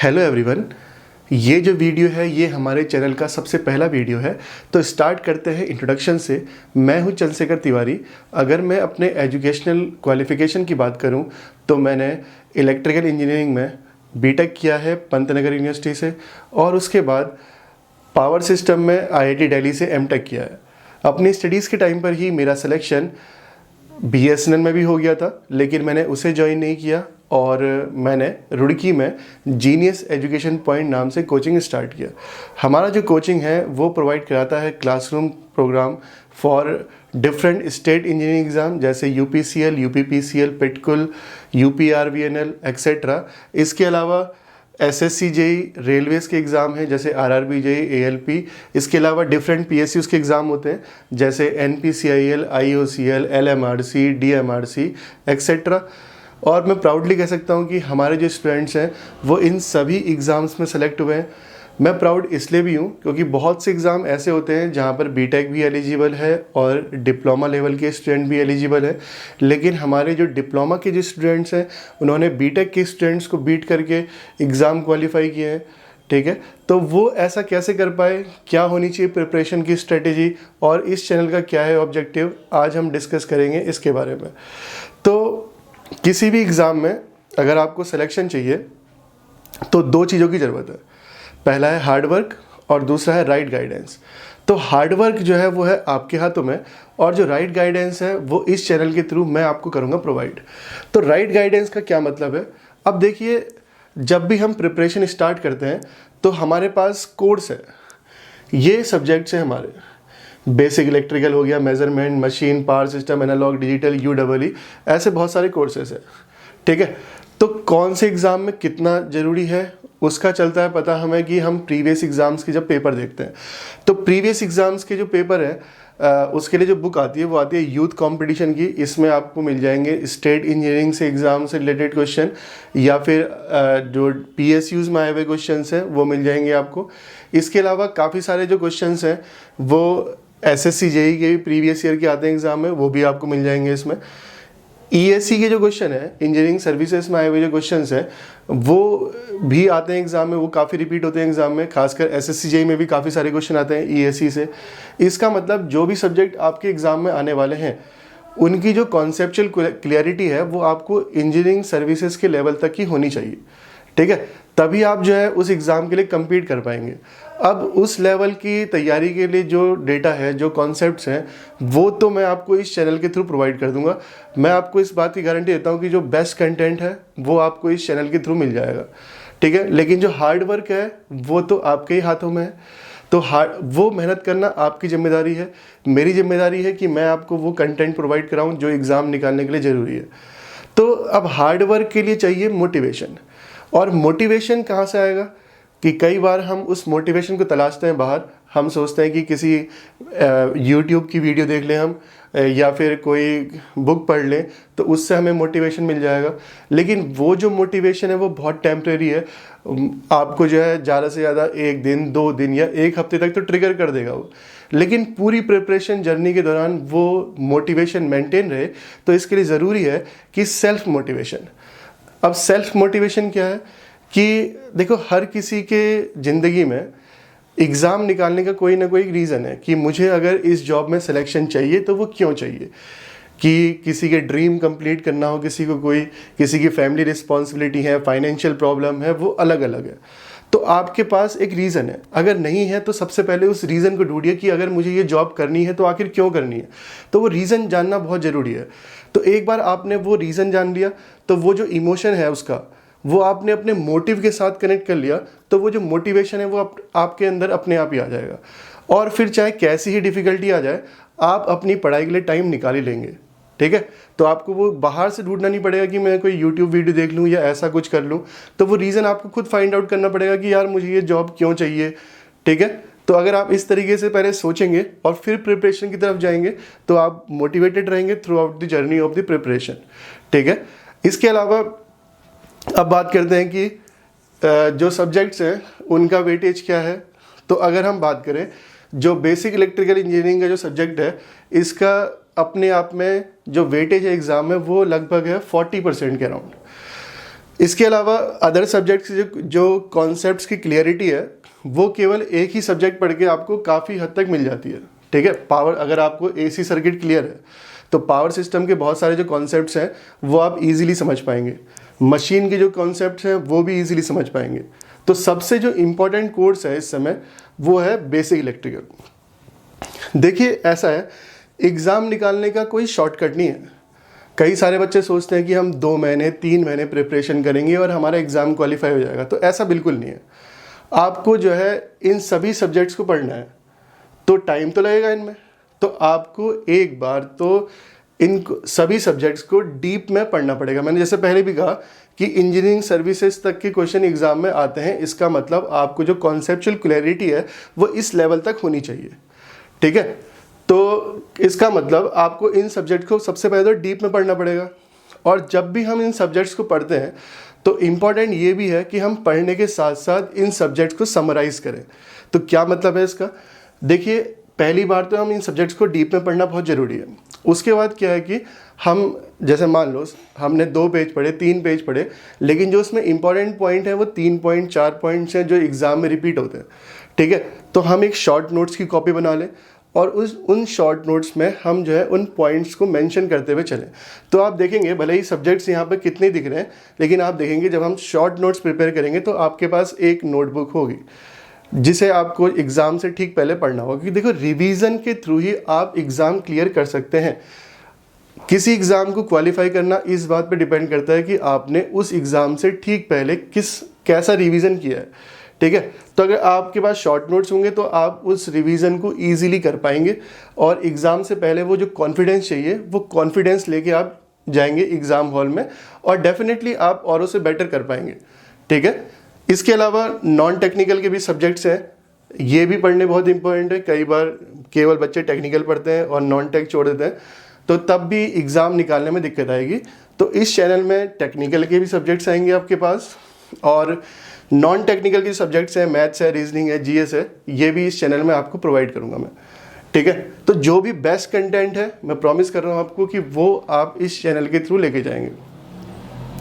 Hello everyone. ये जो video है ये हमारे चैनल का सबसे पहला वीडियो है। तो स्टार्ट करते हैं इंट्रोडक्शन से। मैं हूं चंद्रशेखर तिवारी। अगर मैं अपने एजुकेशनल क्वालिफ़िकेशन की बात करूं तो मैंने इलेक्ट्रिकल इंजीनियरिंग में बीटेक किया है पंतनगर यूनिवर्सिटी से, और उसके बाद पावर सिस्टम में आईआईटी दिल्ली से एमटेक किया है। अपनी स्टडीज़ के टाइम पर ही मेरा सिलेक्शन बीएसएनएल में भी हो गया था, लेकिन मैंने उसे ज्वाइन नहीं किया और मैंने रुड़की में जीनियस एजुकेशन पॉइंट नाम से कोचिंग स्टार्ट किया। हमारा जो कोचिंग है वो प्रोवाइड कराता है classroom program for different state engineering exam जैसे UPCL, UPPCL, PTCUL, UPRVNL etcetera. इसके अलावा एसएससी जेई रेलवेज़ के एग्ज़ाम हैं जैसे आरआरबी जेई, एएलपी। इसके अलावा डिफरेंट पीएसयूज़ के एग्ज़ाम होते हैं जैसे NPCIL, IOCL, LMRC, DMRC etcetera. और मैं प्राउडली कह सकता हूँ कि हमारे जो स्टूडेंट्स हैं वो इन सभी एग्ज़ाम्स में सेलेक्ट हुए हैं। मैं प्राउड इसलिए भी हूँ क्योंकि बहुत से एग्ज़ाम ऐसे होते हैं जहाँ पर बीटेक भी एलिजिबल है और डिप्लोमा लेवल के स्टूडेंट भी एलिजिबल है, लेकिन हमारे जो डिप्लोमा के जो स्टूडेंट्स हैं उन्होंने बीटेक के स्टूडेंट्स को बीट करके एग्ज़ाम क्वालिफाई किए हैं। ठीक है, तो वो ऐसा कैसे कर पाए, क्या होनी चाहिए प्रिपरेशन की स्ट्रेटेजी, और इस चैनल का क्या है ऑब्जेक्टिव, आज हम डिस्कस करेंगे इसके बारे में। तो किसी भी एग्ज़ाम में अगर आपको सिलेक्शन चाहिए तो दो चीज़ों की ज़रूरत है। पहला है हार्ड वर्क और दूसरा है राइट गाइडेंस। तो हार्ड वर्क जो है वो है आपके हाथों में, और जो राइट गाइडेंस है वो इस चैनल के थ्रू मैं आपको करूँगा प्रोवाइड। तो राइट गाइडेंस का क्या मतलब है? अब देखिए, जब भी हम प्रिपरेशन स्टार्ट करते हैं तो हमारे पास कोर्स है। ये सब्जेक्ट्स हैं हमारे, बेसिक इलेक्ट्रिकल हो गया, measurement, machine, power system, analog, digital, UWE, ऐसे बहुत सारे कोर्सेज हैं। ठीक है, तो कौन से एग्ज़ाम में कितना ज़रूरी है उसका चलता है पता हमें कि हम प्रीवियस एग्ज़ाम्स के जब पेपर देखते हैं तो प्रीवियस एग्ज़ाम्स के जो पेपर है उसके लिए जो बुक आती है वो आती है यूथ कंपटीशन की। इसमें आपको मिल जाएंगे स्टेट इंजीनियरिंग से एग्ज़ाम से रिलेटेड क्वेश्चन, या फिर जो पीएसयूज़ में आए हुए क्वेश्चन हैं वो मिल जाएंगे आपको। इसके अलावा काफ़ी सारे जो क्वेश्चन हैं वो एसएससी जेई के भी प्रीवियस ईयर के आते हैं एग्ज़ाम में, वो भी आपको मिल जाएंगे इसमें। ईएससी के जो क्वेश्चन है, इंजीनियरिंग सर्विसेज में आए हुए जो क्वेश्चंस हैं वो भी आते हैं एग्ज़ाम में, वो काफ़ी रिपीट होते हैं एग्ज़ाम में। खासकर एसएससी जेई में भी काफ़ी सारे क्वेश्चन आते हैं ईएससी से। इसका मतलब जो भी सब्जेक्ट आपके एग्ज़ाम में आने वाले हैं उनकी जो कॉन्सेप्चुअल क्लियरिटी है वो आपको इंजीनियरिंग सर्विसेज के लेवल तक ही होनी चाहिए। ठीक है, तभी आप जो है उस एग्ज़ाम के लिए कम्पीट कर पाएंगे। अब उस लेवल की तैयारी के लिए जो डेटा है, जो कॉन्सेप्ट्स हैं, वो तो मैं आपको इस चैनल के थ्रू प्रोवाइड कर दूंगा। मैं आपको इस बात की गारंटी देता हूँ कि जो बेस्ट कंटेंट है वो आपको इस चैनल के थ्रू मिल जाएगा। ठीक है, लेकिन जो हार्ड वर्क है वो तो आपके ही हाथों में है। तो वो मेहनत करना आपकी जिम्मेदारी है। मेरी जिम्मेदारी है कि मैं आपको वो कंटेंट प्रोवाइड कराऊँ जो एग्ज़ाम निकालने के लिए ज़रूरी है। तो अब हार्ड वर्क के लिए चाहिए मोटिवेशन, और मोटिवेशन कहाँ से आएगा कि कई बार हम उस मोटिवेशन को तलाशते हैं बाहर। हम सोचते हैं कि किसी यूट्यूब की वीडियो देख लें हम, या फिर कोई बुक पढ़ लें तो उससे हमें मोटिवेशन मिल जाएगा। लेकिन वो जो मोटिवेशन है वो बहुत टेम्प्रेरी है। आपको जो है ज़्यादा से ज़्यादा 1 दिन, 2 दिन या 1 हफ्ते तक तो ट्रिगर कर देगा वो, लेकिन पूरी प्रिपरेशन जर्नी के दौरान वो मोटिवेशन मेंटेन रहे। तो इसके लिए ज़रूरी है कि सेल्फ मोटिवेशन। अब सेल्फ मोटिवेशन क्या है कि देखो, हर किसी के ज़िंदगी में एग्ज़ाम निकालने का कोई ना कोई रीज़न है कि मुझे अगर इस जॉब में सिलेक्शन चाहिए तो वो क्यों चाहिए। कि किसी के ड्रीम कंप्लीट करना हो, किसी की फैमिली रिस्पॉन्सिबिलिटी है, फाइनेंशियल प्रॉब्लम है, वो अलग अलग है। तो आपके पास एक रीज़न है। अगर नहीं है तो सबसे पहले उस रीज़न को ढूंढिए कि अगर मुझे ये जॉब करनी है तो आखिर क्यों करनी है। तो वो रीज़न जानना बहुत ज़रूरी है। तो एक बार आपने वो रीज़न जान लिया तो वो जो इमोशन है उसका वो आपने अपने मोटिव के साथ कनेक्ट कर लिया, तो वो जो मोटिवेशन है वो आपके अंदर अपने आप ही आ जाएगा। और फिर चाहे कैसी ही डिफ़िकल्टी आ जाए, आप अपनी पढ़ाई के लिए टाइम निकाल ही लेंगे। ठीक है, तो आपको वो बाहर से ढूंढना नहीं पड़ेगा कि मैं कोई यूट्यूब वीडियो देख लूँ या ऐसा कुछ कर लूँ। तो वो रीज़न आपको खुद फाइंड आउट करना पड़ेगा कि यार मुझे ये जॉब क्यों चाहिए। ठीक है, तो अगर आप इस तरीके से पहले सोचेंगे और फिर प्रिपरेशन की तरफ जाएंगे तो आप मोटिवेटेड रहेंगे through out the journey of the preparation. ठीक है, इसके अलावा अब बात करते हैं कि जो सब्जेक्ट्स हैं उनका वेटेज क्या है। तो अगर हम बात करें, जो बेसिक इलेक्ट्रिकल इंजीनियरिंग का जो सब्जेक्ट है इसका अपने आप में जो वेटेज है एग्ज़ाम में वो लगभग है 40% के अराउंड। इसके अलावा अदर सब्जेक्ट्स जो कॉन्सेप्ट्स की क्लियरिटी है वो केवल एक ही सब्जेक्ट पढ़ के आपको काफ़ी हद तक मिल जाती है। ठीक है, पावर, अगर आपको एसी सर्किट क्लियर है तो पावर सिस्टम के बहुत सारे जो कॉन्सेप्ट्स हैं वो आप इजीली समझ पाएंगे। मशीन के जो कॉन्सेप्ट्स हैं वो भी इजीली समझ पाएंगे। तो सबसे जो इम्पोर्टेंट कोर्स है इस समय वो है बेसिक इलेक्ट्रिकल। देखिए ऐसा है, एग्ज़ाम निकालने का कोई शॉर्टकट नहीं है। कई सारे बच्चे सोचते हैं कि हम 2 महीने 3 महीने प्रिपरेशन करेंगे और हमारा एग्ज़ाम क्वालिफाई हो जाएगा, तो ऐसा बिल्कुल नहीं है। आपको जो है इन सभी सब्जेक्ट्स को पढ़ना है तो टाइम तो लगेगा इनमें, तो आपको एक बार तो इन सभी सब्जेक्ट्स को डीप में पढ़ना पड़ेगा। मैंने जैसे पहले भी कहा कि इंजीनियरिंग सर्विसेज तक के क्वेश्चन एग्जाम में आते हैं, इसका मतलब आपको जो कॉन्सेप्चुअल क्लैरिटी है वो इस लेवल तक होनी चाहिए। ठीक है, तो इसका मतलब आपको इन सब्जेक्ट को सबसे पहले तो डीप में पढ़ना पड़ेगा। और जब भी हम इन सब्जेक्ट्स को पढ़ते हैं तो इम्पॉर्टेंट ये भी है कि हम पढ़ने के साथ साथ इन सब्जेक्ट्स को समराइज़ करें। तो क्या मतलब है इसका? देखिए, पहली बार तो हम इन सब्जेक्ट्स को डीप में पढ़ना बहुत ज़रूरी है। उसके बाद क्या है कि हम जैसे मान लो हमने 2 पेज पढ़े, 3 पेज पढ़े, लेकिन जो उसमें इंपॉर्टेंट पॉइंट है वो 3 पॉइंट 4 पॉइंट्स हैं जो एग्ज़ाम में रिपीट होते हैं। ठीक है, तो हम एक शॉर्ट नोट्स की कॉपी बना लें और उन शॉर्ट नोट्स में हम जो है उन पॉइंट्स को मेंशन करते हुए चलें। तो आप देखेंगे भले ही सब्जेक्ट्स यहाँ पर कितने दिख रहे हैं, लेकिन आप देखेंगे जब हम शॉर्ट नोट्स प्रिपेयर करेंगे तो आपके पास एक नोटबुक होगी जिसे आपको एग्ज़ाम से ठीक पहले पढ़ना होगा। क्योंकि देखो, रिवीजन के थ्रू ही आप एग्ज़ाम क्लियर कर सकते हैं। किसी एग्ज़ाम को क्वालिफाई करना इस बात पे डिपेंड करता है कि आपने उस एग्ज़ाम से ठीक पहले कैसा रिवीजन किया है। ठीक है, तो अगर आपके पास शॉर्ट नोट्स होंगे तो आप उस रिवीजन को ईजिली कर पाएंगे और एग्ज़ाम से पहले वो जो कॉन्फिडेंस चाहिए वो कॉन्फिडेंस लेके आप जाएंगे एग्ज़ाम हॉल में और डेफिनेटली आप औरों से बेटर कर पाएंगे। ठीक है, इसके अलावा नॉन टेक्निकल के भी सब्जेक्ट्स हैं, ये भी पढ़ने बहुत इंपॉर्टेंट है। कई बार केवल बच्चे टेक्निकल पढ़ते हैं और नॉन टेक छोड़ देते हैं, तो तब भी एग्ज़ाम निकालने में दिक्कत आएगी। तो इस चैनल में टेक्निकल के भी सब्जेक्ट्स आएंगे आपके पास और नॉन टेक्निकल के सब्जेक्ट्स हैं, मैथ्स है, रीजनिंग है, जीएस है, ये भी इस चैनल में आपको प्रोवाइड करूँगा मैं। ठीक है, तो जो भी बेस्ट कंटेंट है मैं प्रॉमिस कर रहा हूँ आपको कि वो आप इस चैनल के थ्रू लेके जाएंगे।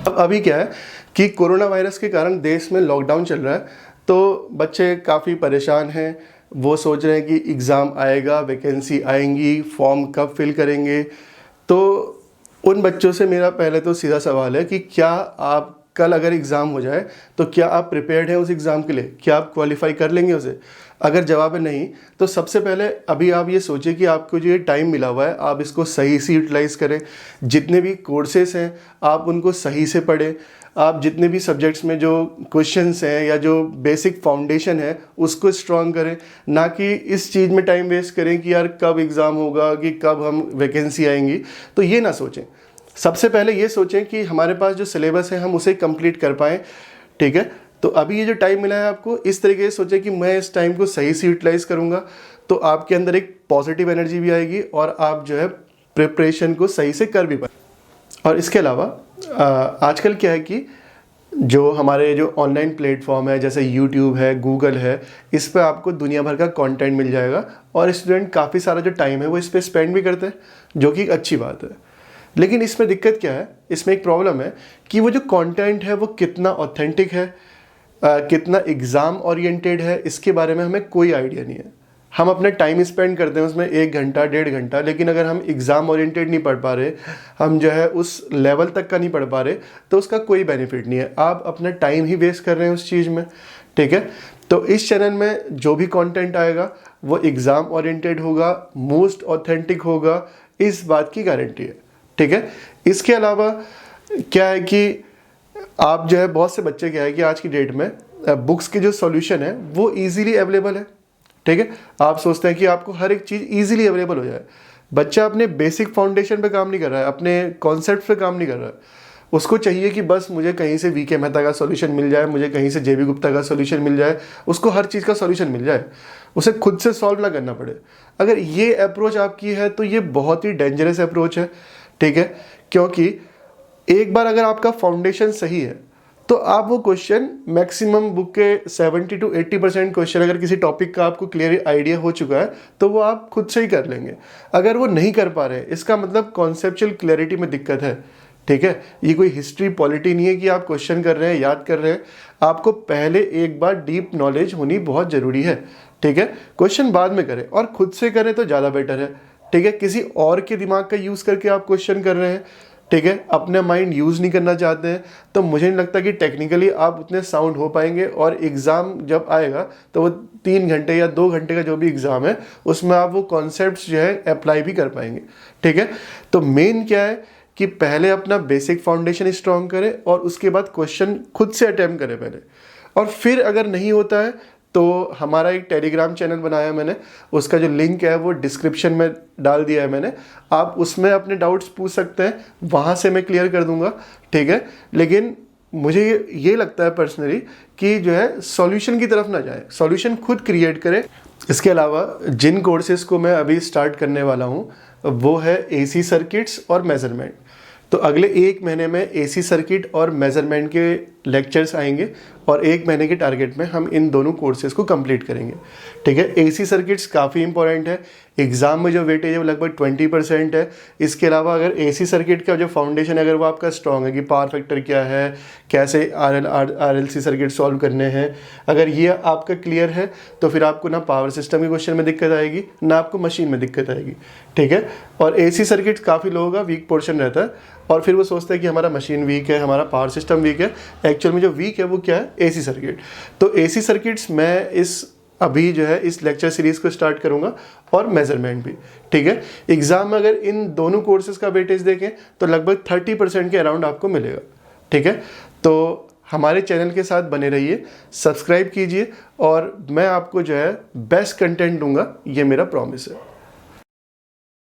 अब अभी क्या है कि कोरोना वायरस के कारण देश में लॉकडाउन चल रहा है, तो बच्चे काफ़ी परेशान हैं। वो सोच रहे हैं कि एग्ज़ाम आएगा, वैकेंसी आएंगी, फॉर्म कब फिल करेंगे। तो उन बच्चों से मेरा पहले तो सीधा सवाल है कि क्या आप कल अगर एग्ज़ाम हो जाए तो क्या आप प्रिपेयर्ड हैं उस एग्ज़ाम के लिए? क्या आप क्वालिफाई कर लेंगे उसे? अगर जवाब है नहीं, तो सबसे पहले अभी आप ये सोचिए कि आपको जो ये टाइम मिला हुआ है आप इसको सही से यूटिलाइज़ करें। जितने भी कोर्सेस हैं आप उनको सही से पढ़ें। आप जितने भी सब्जेक्ट्स में जो क्वेश्चंस हैं या जो बेसिक फाउंडेशन है उसको स्ट्रॉन्ग करें, ना कि इस चीज़ में टाइम वेस्ट करें कि यार कब एग्ज़ाम होगा, कि कब हम वैकेंसी आएंगी। तो ये ना सोचें, सबसे पहले ये सोचें कि हमारे पास जो सिलेबस है हम उसे कंप्लीट कर पाएँ। ठीक है, तो अभी ये जो टाइम मिला है आपको, इस तरीके से सोचें कि मैं इस टाइम को सही से यूटिलाइज़ करूँगा, तो आपके अंदर एक पॉजिटिव एनर्जी भी आएगी और आप जो है प्रिपरेशन को सही से कर भी पाए। और इसके अलावा आजकल क्या है कि जो हमारे जो ऑनलाइन प्लेटफॉर्म है जैसे यूट्यूब है, गूगल है, इस पर आपको दुनिया भर का कंटेंट मिल जाएगा और स्टूडेंट काफ़ी सारा जो टाइम है वो इस पर स्पेंड भी करते हैं, जो कि एक अच्छी बात है। लेकिन इसमें दिक्कत क्या है, इसमें एक प्रॉब्लम है कि वो जो कंटेंट है वो कितना ऑथेंटिक है, कितना एग्ज़ाम ओरिएंटेड है, इसके बारे में हमें कोई आइडिया नहीं है। हम अपने टाइम स्पेंड करते हैं उसमें 1 घंटा 1.5 घंटा, लेकिन अगर हम एग्ज़ाम ओरिएंटेड नहीं पढ़ पा रहे, हम जो है उस लेवल तक का नहीं पढ़ पा रहे, तो उसका कोई बेनिफिट नहीं है। आप अपना टाइम ही वेस्ट कर रहे हैं उस चीज़ में। ठीक है, तो इस चैनल में जो भी कंटेंट आएगा वो एग्ज़ाम ओरिएंटेड होगा, मोस्ट ऑथेंटिक होगा, इस बात की गारंटी है। ठीक है, इसके अलावा क्या है कि आप जो है बहुत से बच्चे क्या है कि आज की डेट में बुक्स के जो सॉल्यूशन है वो इजीली अवेलेबल है। ठीक है, आप सोचते हैं कि आपको हर एक चीज़ इजीली अवेलेबल हो जाए। बच्चा अपने बेसिक फाउंडेशन पे काम नहीं कर रहा है, अपने कॉन्सेप्ट पे काम नहीं कर रहा है। उसको चाहिए कि बस मुझे कहीं से वीके मेहता का सॉल्यूशन मिल जाए, मुझे कहीं से जेबी गुप्ता का सॉल्यूशन मिल जाए, उसको हर चीज़ का सॉल्यूशन मिल जाए, उसे खुद से सॉल्व ना करना पड़े। अगर ये अप्रोच आपकी है तो ये बहुत ही डेंजरस अप्रोच है। ठीक है, क्योंकि एक बार अगर आपका फाउंडेशन सही है तो आप वो क्वेश्चन मैक्सिमम बुक के 70 to 80% क्वेश्चन, अगर किसी टॉपिक का आपको क्लियर आइडिया हो चुका है तो वो आप खुद से ही कर लेंगे। अगर वो नहीं कर पा रहे, इसका मतलब कॉन्सेप्चुअल क्लैरिटी में दिक्कत है। ठीक है। ये कोई हिस्ट्री पॉलिटी नहीं है कि आप क्वेश्चन कर रहे हैं, याद कर रहे हैं। आपको पहले एक बार डीप नॉलेज होनी बहुत ज़रूरी है, ठीक है। क्वेश्चन बाद में करें और खुद से करें तो ज़्यादा बेटर है, ठीक है। किसी और के दिमाग का यूज़ करके आप क्वेश्चन कर रहे हैं, ठीक है, अपना माइंड यूज़ नहीं करना चाहते हैं, तो मुझे नहीं लगता कि टेक्निकली आप उतने साउंड हो पाएंगे। और एग्ज़ाम जब आएगा तो वो 3 घंटे या 2 घंटे का जो भी एग्ज़ाम है उसमें आप वो कॉन्सेप्ट्स जो है अप्लाई भी कर पाएंगे, ठीक है। तो मेन क्या है कि पहले अपना बेसिक फाउंडेशन स्ट्रॉन्ग करें और उसके बाद क्वेश्चन खुद से अटेम्प्ट करें पहले। और फिर अगर नहीं होता है तो हमारा एक टेलीग्राम चैनल बनाया है मैंने, उसका जो लिंक है वो डिस्क्रिप्शन में डाल दिया है मैंने। आप उसमें अपने डाउट्स पूछ सकते हैं, वहाँ से मैं क्लियर कर दूंगा, ठीक है। लेकिन मुझे ये लगता है पर्सनली कि जो है सॉल्यूशन की तरफ ना जाए, सॉल्यूशन खुद क्रिएट करें। इसके अलावा जिन कोर्सेज़ को मैं अभी स्टार्ट करने वाला हूँ वो है AC सर्किट्स और मेजरमेंट। तो अगले 1 महीने में AC सर्किट और मेजरमेंट के लेक्चर्स आएंगे और 1 महीने के टारगेट में हम इन दोनों कोर्सेज़ को कंप्लीट करेंगे, ठीक है। AC सर्किट्स काफ़ी इंपॉर्टेंट है, एग्ज़ाम में जो वेटेज है वो लगभग 20% है। इसके अलावा अगर AC सर्किट का जो फाउंडेशन है अगर वो आपका स्ट्रॉन्ग है कि पावर फैक्टर क्या है, कैसे RLC सर्किट सॉल्व करने हैं, अगर ये आपका क्लियर है तो फिर आपको ना पावर सिस्टम के क्वेश्चन में दिक्कत आएगी ना आपको मशीन में दिक्कत आएगी, ठीक है। और AC सर्किट काफ़ी लोगों का वीक पोर्शन रहता है और फिर वो सोचते हैं कि हमारा मशीन वीक है, हमारा पावर सिस्टम वीक है। एक्चुअल में जो वीक है वो क्या है, AC सर्किट। तो AC सर्किट्स मैं अभी जो है इस लेक्चर सीरीज को स्टार्ट करूंगा और मेजरमेंट भी, ठीक है। एग्जाम में अगर इन दोनों कोर्सेज का वेटेज देखें तो लगभग 30% के अराउंड आपको मिलेगा, ठीक है। तो हमारे चैनल के साथ बने रहिए, सब्सक्राइब कीजिए और मैं आपको जो है बेस्ट कंटेंट दूंगा, ये मेरा प्रॉमिस है।